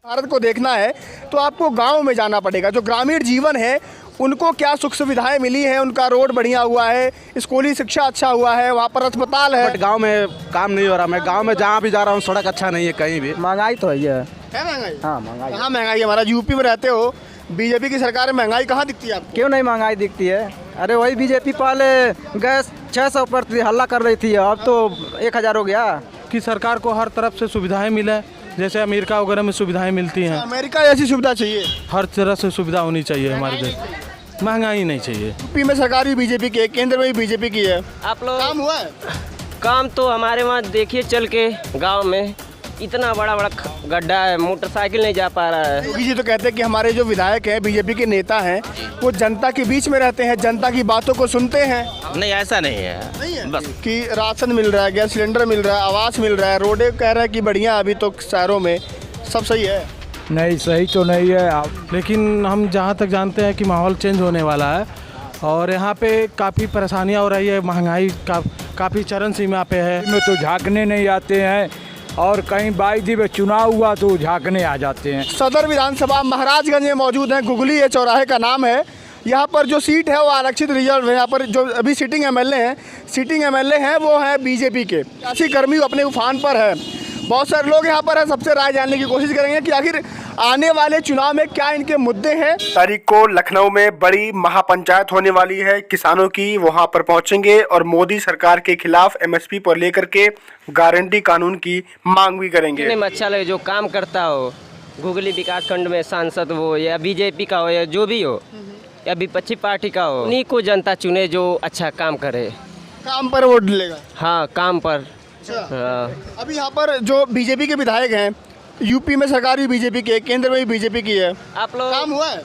भारत को देखना है तो आपको गांव में जाना पड़ेगा। जो ग्रामीण जीवन है उनको क्या सुख सुविधाएं मिली हैं, उनका रोड बढ़िया हुआ है, स्कूली शिक्षा अच्छा हुआ है, वहाँ पर अस्पताल है। बट गांव में काम नहीं हो रहा। मैं गांव में जहाँ भी जा रहा हूँ सड़क अच्छा नहीं है कहीं भी। महंगाई तो है महंगाई? हाँ महंगाई। कहाँ महंगाई है? हमारा यूपी में रहते हो, बीजेपी की सरकार में महंगाई कहाँ दिखती है आपको? क्यों नहीं महंगाई दिखती है? अरे वही बीजेपी पहले गैस 600 पर हल्ला कर रही थी, अब तो 1000 हो गया। कि सरकार को हर तरफ से सुविधाएं मिले, जैसे अमेरिका वगैरह में सुविधाएं मिलती हैं। अमेरिका जैसी सुविधा चाहिए? हर तरह से सुविधा होनी चाहिए हमारे देश। महंगाई नहीं चाहिए। यूपी में सरकार भी बीजेपी की है, केंद्र में भी बीजेपी की है। आप लोग काम हुआ है? काम तो हमारे वहाँ देखिए चल के गांव में इतना बड़ा बड़ा गड्ढा है, मोटरसाइकिल नहीं जा पा रहा है। योगी जी तो कहते हैं कि हमारे जो विधायक हैं, बीजेपी के नेता हैं, वो जनता के बीच में रहते हैं, जनता की बातों को सुनते हैं। नहीं, ऐसा नहीं है। नहीं है बस कि राशन मिल रहा है, गैस सिलेंडर मिल रहा है, आवास मिल रहा है, रोडें कह रहा है कि बढ़िया, अभी तो शहरों में सब सही है। नहीं सही तो नहीं है आप। लेकिन हम जहाँ तक जानते हैं कि माहौल चेंज होने वाला है और यहाँ पे काफ़ी परेशानियाँ हो रही है। महंगाई काफ़ी चरम सीमा पे है। में तो झांकने नहीं आते हैं और कहीं बाईदी में चुनाव हुआ तो झांकने आ जाते हैं। सदर विधानसभा महाराजगंज में मौजूद हैं। गुगली ये चौराहे का नाम है। यहाँ पर जो सीट है वो आरक्षित रिजर्व है। यहाँ पर जो अभी सिटिंग एमएलए हैं वो हैं बीजेपी के। सियासी कर्मी अपने उफान पर है। बहुत सारे लोग यहाँ पर हैं, सबसे राय जानने की कोशिश करेंगे कि आखिर आने वाले चुनाव में क्या इनके मुद्दे हैं। तारीख को लखनऊ में बड़ी महापंचायत होने वाली है किसानों की। वहाँ पर पहुँचेंगे और मोदी सरकार के खिलाफ एमएसपी पर लेकर के गारंटी कानून की मांग भी करेंगे। कितने में अच्छा लगे जो काम करता हो, घुगली विकास खंड में सांसद हो या बीजेपी का हो या जो भी हो या विपक्षी पार्टी का हो, उन्हीं को जनता चुने जो अच्छा काम करे। काम पर वोट मिलेगा? हाँ, काम पर। अच्छा। अभी यहाँ पर जो बीजेपी के विधायक हैं, यूपी में सरकार भी बीजेपी की है, केंद्र में भी बीजेपी की है। आप लोग काम हुआ है?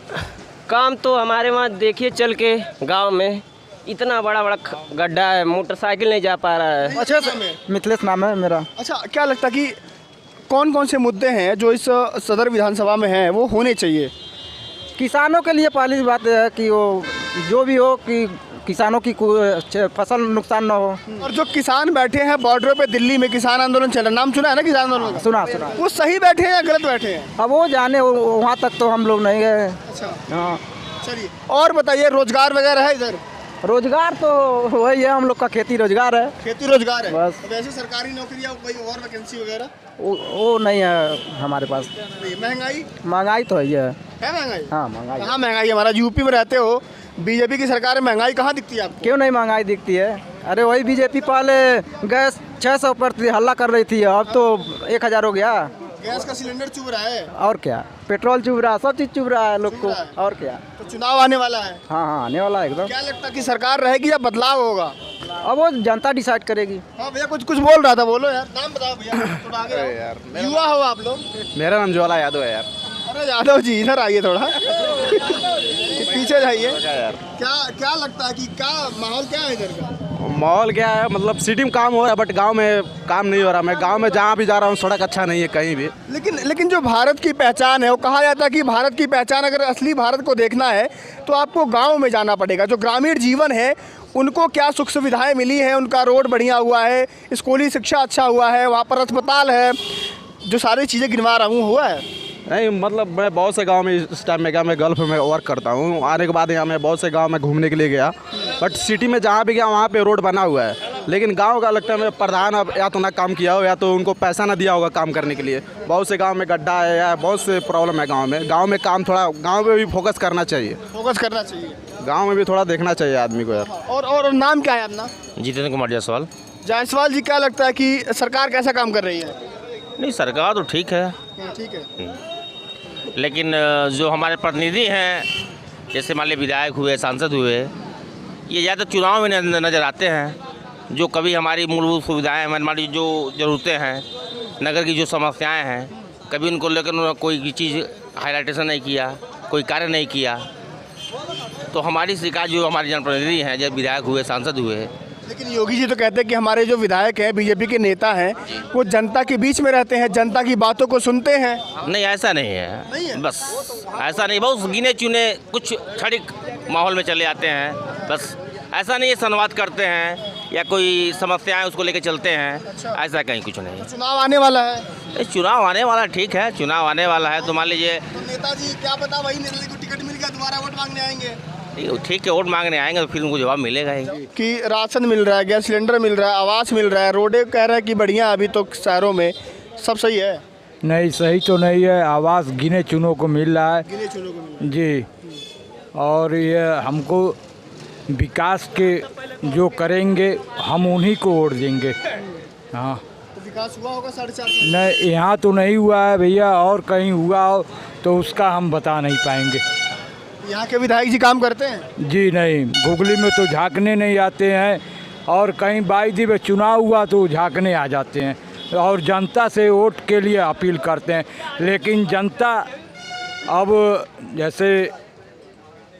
काम तो हमारे वहाँ देखिए चल के गांव में इतना बड़ा बड़ा गड्ढा है, मोटरसाइकिल नहीं जा पा रहा है। अच्छा, मिथिलेश नाम है मेरा। अच्छा, क्या लगता है कि कौन कौन से मुद्दे हैं जो इस सदर विधानसभा में हैं वो होने चाहिए? किसानों के लिए पहली बात है कि वो जो भी हो कि किसानों की फसल नुकसान ना हो। और जो किसान बैठे हैं बॉर्डरों पे, दिल्ली में किसान आंदोलन चल रहा है, नाम सुना है ना किसान आंदोलन? सुना। वो सही बैठे हैं या गलत बैठे हैं? अब वो जाने, वहाँ तक तो हम लोग नहीं गए। अच्छा, हाँ। चलिए और बताइए, रोजगार वगैरह है इधर? रोजगार तो वही है, हम लोग का खेती रोजगार है। खेती रोजगार है बस। वैसे सरकारी नौकरी या कोई और वैकेंसी वगैरह? वो नहीं है हमारे पास। महंगाई तो है महंगाई? हाँ महंगाई। कहाँ महंगाई है? हमारा यूपी में रहते हो, बीजेपी की सरकार में महंगाई कहाँ दिखती है आपको? क्यों नहीं महंगाई दिखती है? अरे वही बीजेपी पहले गैस 600 पर हल्ला कर रही थी, अब तो 1000 हो गया। गैस का सिलेंडर चुभ रहा है और क्या, पेट्रोल चुभ रहा है, सब चीज़ चुभ रहा है लोग को। और क्या, तो चुनाव आने वाला है। हाँ आने वाला है एकदम। क्या लगता है कि सरकार रहेगी या बदलाव होगा? अब वो जनता डिसाइड करेगी। हाँ भैया, कुछ बोल रहा था, बोलो यार। नाम बताओ भैया, थोड़ा आगे आओ। यार युवा हो आप लोग? मेरा नाम ज्वाला यादव है यार। अरे यादव जी इधर आइए, थोड़ा पीछे जाइए। क्या लगता है कि क्या माहौल क्या है इधर का? माहौल क्या है, मतलब सिटी में काम हो रहा है बट गांव में काम नहीं हो रहा। मैं गांव में जहाँ भी जा रहा हूँ सड़क अच्छा नहीं है कहीं भी। लेकिन जो भारत की पहचान है, वो कहा जाता है कि भारत की पहचान, अगर असली भारत को देखना है तो आपको गांव में जाना पड़ेगा। जो ग्रामीण जीवन है उनको क्या सुख सुविधाएं मिली हैं, उनका रोड बढ़िया हुआ है, स्कूली शिक्षा अच्छा हुआ है, वहाँ पर अस्पताल है, जो सारी चीज़ें गिनवा रहा हूँ हुआ है। नहीं, मतलब मैं बहुत से गांव में इस टाइम में गया। मैं गल्फ में वर्क करता हूँ। आने के बाद यहाँ मैं बहुत से गांव में घूमने के लिए गया, बट सिटी में जहाँ भी गया वहाँ पे रोड बना हुआ है। लेकिन गांव का लगता है प्रधान अब या तो ना काम किया हो या तो उनको पैसा ना दिया होगा काम करने के लिए। बहुत से गांव में गड्ढा है या बहुत से प्रॉब्लम है गांव में। गांव में काम थोड़ा, गांव में भी फोकस करना चाहिए। गाँव में भी थोड़ा देखना चाहिए आदमी को यार। और नाम क्या है अपना? जितेंद्र कुमार जायसवाल। जायसवाल जी, क्या लगता है कि सरकार कैसा काम कर रही है? नहीं, सरकार तो ठीक है, ठीक है, लेकिन जो हमारे प्रतिनिधि हैं, जैसे मान लीजिए विधायक हुए, सांसद हुए, ये ज़्यादा चुनाव में नज़र आते हैं। जो कभी हमारी मूलभूत सुविधाएं, हमारी जो ज़रूरतें हैं, नगर की जो समस्याएं हैं, कभी उनको लेकर उन्होंने कोई चीज़ हाईलाइटेशन नहीं किया, कोई कार्य नहीं किया। तो हमारी शिकायत जो हमारे जनप्रतिनिधि हैं, जब विधायक हुए, सांसद हुए। लेकिन योगी जी तो कहते हैं कि हमारे जो विधायक हैं, बीजेपी के नेता हैं, वो जनता के बीच में रहते हैं, जनता की बातों को सुनते हैं। नहीं, ऐसा नहीं है। बस ऐसा नहीं, बहुत गिने चुने कुछ क्षणिक माहौल में चले आते हैं। बस ऐसा नहीं है, संवाद करते हैं या कोई समस्याएं उसको लेके चलते हैं, ऐसा कहीं कुछ नहीं। चुनाव आने वाला है, ये चुनाव आने वाला, ठीक है, चुनाव आने वाला है तो मान लीजिए तो नेताजी क्या पता वही नेताजी को टिकट मिल गया दोबारा वोट मांगने आएंगे ठीक है, वोट मांगने आएंगे तो फिर उनको जवाब मिलेगा ही। कि राशन मिल रहा है, गैस सिलेंडर मिल रहा है, आवास मिल रहा है, रोडें कह रहे हैं कि बढ़िया, अभी तो शहरों में सब सही है। नहीं, सही तो नहीं है। आवास गिने चुनों को मिल रहा है गिने चुनों को मिल जी, और ये हमको विकास के जो करेंगे हम उन्हीं को वोट देंगे। हाँ, तो विकास हुआ होगा 4.5 नहीं, यहाँ तो नहीं हुआ है भैया, और कहीं हुआ हो तो उसका हम बता नहीं पाएंगे। यहाँ के विधायक जी काम करते हैं? जी नहीं, गुगली में तो झांकने नहीं आते हैं, और कहीं बाईदी में चुनाव हुआ तो झांकने आ जाते हैं और जनता से वोट के लिए अपील करते हैं। लेकिन जनता अब जैसे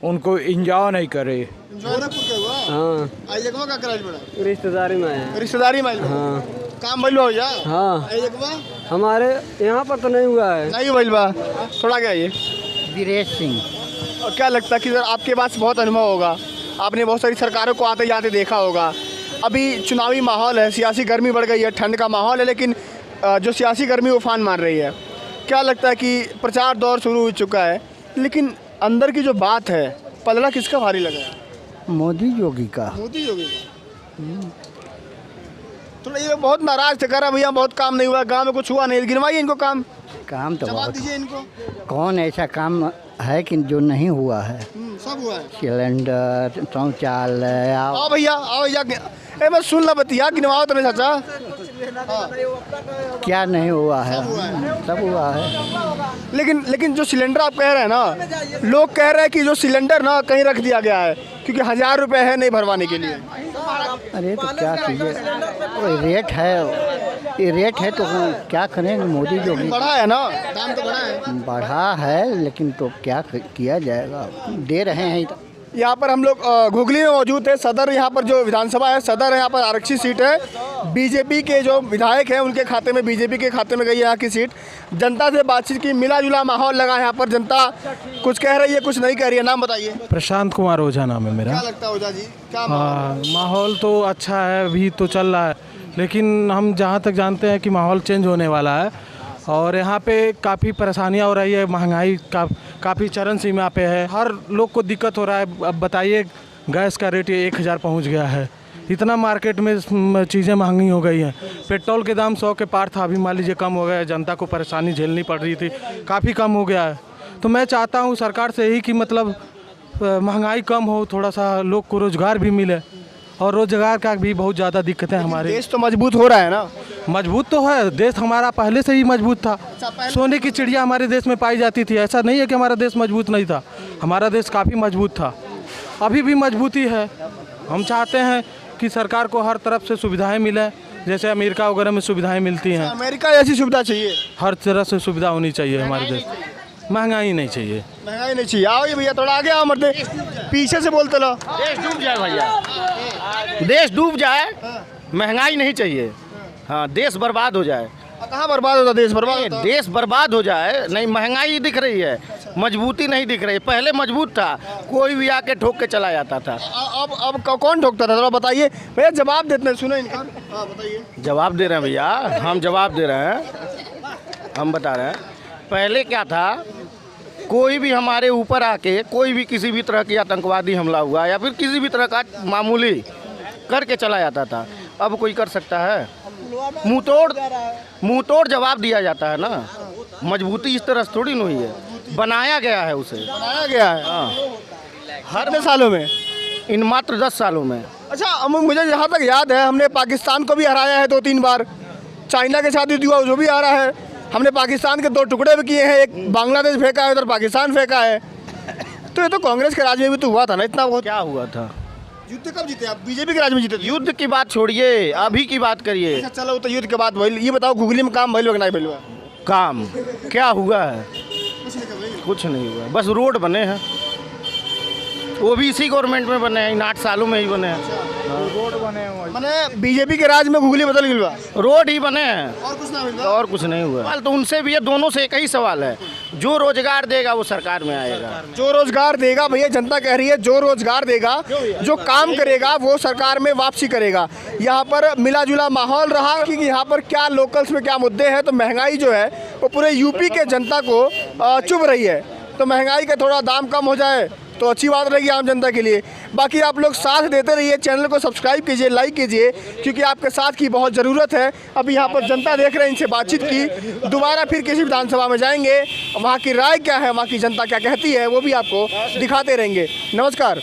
उनको इंजॉय नहीं करे। जौनपुर के हुआ? हाँ, आई जगह का कराज बड़ा रिश्तेदारी में है। रिश्तेदारी में हाँ काम भइल हो जा? हाँ, आई जगह हमारे यहाँ पर तो नहीं हुआ है। नहीं भइल बा, थोड़ा क्या ये। वीरेश सिंह। और क्या लगता है कि सर आपके पास बहुत अनुभव होगा, आपने बहुत सारी सरकारों को आते जाते देखा होगा, अभी चुनावी माहौल है, सियासी गर्मी बढ़ गई है, ठंड का माहौल है, लेकिन जो सियासी गर्मी उफान मार रही है, क्या लगता है कि प्रचार दौर शुरू हो चुका है, लेकिन अंदर की जो बात है, पलड़ा किसका भारी लगा है? मोदी योगी का। मोदी योगी का। थोड़ा ये बहुत नाराज थे, कह रहा भैया बहुत काम नहीं हुआ, गांव में कुछ हुआ नहीं, गिनवाइए इनको काम, काम तो जवाब बहुत, दीजिए इनको। कौन ऐसा काम है कि जो नहीं हुआ है? सब हुआ है। सिलेंडर, शौचालय, आओ भैया, आओ भैया, ए मैं सुन ला बतिया, गिनवाओ तो नहीं चाचा। क्या नहीं हुआ है? सब हुआ है। लेकिन जो सिलेंडर आप कह रहे हैं ना, लोग कह रहे हैं कि जो सिलेंडर ना कहीं रख दिया गया है क्योंकि 1000 रुपये है नहीं भरवाने के लिए। अरे तो क्या कीजिए, रेट है, ये रेट है तो क्या करेंगे? मोदी योगी बढ़ा है ना, दाम तो बढ़ा है। बढ़ा है, लेकिन तो क्या किया जाएगा, दे रहे हैं। यहाँ पर हम लोग घुगली में मौजूद है। सदर यहाँ पर जो विधानसभा है, सदर है, यहाँ पर आरक्षित सीट है। बीजेपी के जो विधायक हैं उनके खाते में, बीजेपी के खाते में गई है यहाँ की सीट। जनता से बातचीत की, मिला जुला माहौल लगा यहाँ पर, जनता कुछ कह रही है कुछ नहीं कह रही है। नाम बताइए। प्रशांत कुमार ओझा नाम है मेरा। क्या लगता है ओझा जी, क्या माहौल तो अच्छा है, अभी तो चल रहा है, लेकिन हम जहाँ तक जानते हैं कि माहौल चेंज होने वाला है और यहाँ पे काफ़ी परेशानियाँ हो रही है। महंगाई काफ़ी चरम सीमा पे है, हर लोग को दिक्कत हो रहा है। अब बताइए, गैस का रेट 1000 पहुँच गया है, इतना मार्केट में चीज़ें महंगी हो गई हैं। पेट्रोल के दाम 100 के पार था, अभी मान लीजिए कम हो गया है। जनता को परेशानी झेलनी पड़ रही थी, काफ़ी कम हो गया है। तो मैं चाहता हूँ सरकार से यही कि मतलब महंगाई कम हो, थोड़ा सा लोग को रोज़गार भी मिले, और रोज़गार का भी बहुत ज़्यादा दिक्कत है हमारे। देश तो मजबूत हो रहा है ना? मजबूत तो है, देश हमारा पहले से ही मजबूत था। सोने की चिड़िया हमारे देश में पाई जाती थी, ऐसा नहीं है कि हमारा देश मजबूत नहीं था। हमारा देश काफ़ी मजबूत था, अभी भी मजबूती है। हम चाहते हैं कि सरकार को हर तरफ से सुविधाएं मिले, जैसे अमेरिका वगैरह में सुविधाएं मिलती हैं। अमेरिका जैसी सुविधा चाहिए, हर तरह से सुविधा होनी चाहिए हमारे देश। महंगाई नहीं चाहिए, महंगाई नहीं चाहिए। आओ ये भैया, थोड़ा आगे आओ, मरते पीछे से बोलते लो। देश डूब जाए भैया, देश डूब जाए, महंगाई नहीं चाहिए। हाँ, देश बर्बाद हो जाए। कहाँ बर्बाद होता देश? बर्बाद होता? देश बर्बाद हो जाए, नहीं महंगाई दिख रही है, मजबूती नहीं दिख रही। पहले मजबूत था, कोई भी आके ठोक के चला जाता था। अब कौन ठोकता था? थोड़ा बताइए भैया, जवाब देते हैं, सुनो इनका। हाँ बताइए। जवाब दे रहे हैं भैया, हम जवाब दे रहे हैं, हम बता रहे हैं। पहले क्या था, कोई भी हमारे ऊपर आके कोई भी किसी भी तरह की आतंकवादी हमला हुआ या फिर किसी भी तरह का मामूली करके चला जाता था। अब कोई कर सकता है? मुंह तोड़ जवाब दिया जाता है ना। मजबूती इस तरह से थोड़ी नहीं हुई है, बनाया गया है उसे, बनाया गया है। हाँ, हर सालों में, इन मात्र 10 सालों में। अच्छा, मुझे जहाँ तक याद है, हमने पाकिस्तान को भी हराया है 2-3 बार। चाइना के साथ युद्ध हुआ, जो भी आ रहा है। हमने पाकिस्तान के 2 टुकड़े भी किए हैं, एक बांग्लादेश फेंका है, उधर पाकिस्तान फेंका है। तो ये तो कांग्रेस के राज में भी तो हुआ था ना, इतना बहुत। क्या हुआ था? युद्ध कब जीते आप? बीजेपी के राज में जीते थे। युद्ध की बात छोड़िए, अभी की बात करिए। अच्छा चलो, तो युद्ध के बाद भइल। ये बताओ, घुगली में काम भइल कि नहीं भइल? काम क्या हुआ है? कुछ नहीं हुआ, बस रोड बने हैं, वो भी इसी गवर्नमेंट में बने हैं, इन 8 सालों में ही बने हैं। रोड बने हुए मैंने बीजेपी के राज में घुगली बदल गई बा रोड ही बने हैं और कुछ ना मिल और कुछ नहीं हुआ। सवाल तो उनसे भी है, दोनों से एक ही सवाल है, जो रोजगार देगा वो सरकार में आएगा। जो रोजगार देगा भैया, जनता कह रही है जो रोजगार देगा, जो काम करेगा वो सरकार में वापसी करेगा। यहाँ पर मिला जुला माहौल रहा कि यहाँ पर क्या लोकल्स में क्या मुद्दे हैं। तो महंगाई जो है वो पूरे यूपी के जनता को चुभ रही है, तो महंगाई का थोड़ा दाम कम हो जाए तो अच्छी बात रहेगी आम जनता के लिए। बाकी आप लोग साथ देते रहिए, चैनल को सब्सक्राइब कीजिए, लाइक कीजिए, क्योंकि आपके साथ की बहुत ज़रूरत है। अभी यहाँ पर जनता देख रहे हैं, इनसे बातचीत की, दोबारा फिर किसी विधानसभा में जाएंगे, वहाँ की राय क्या है, वहाँ की जनता क्या कहती है, वो भी आपको दिखाते रहेंगे। नमस्कार।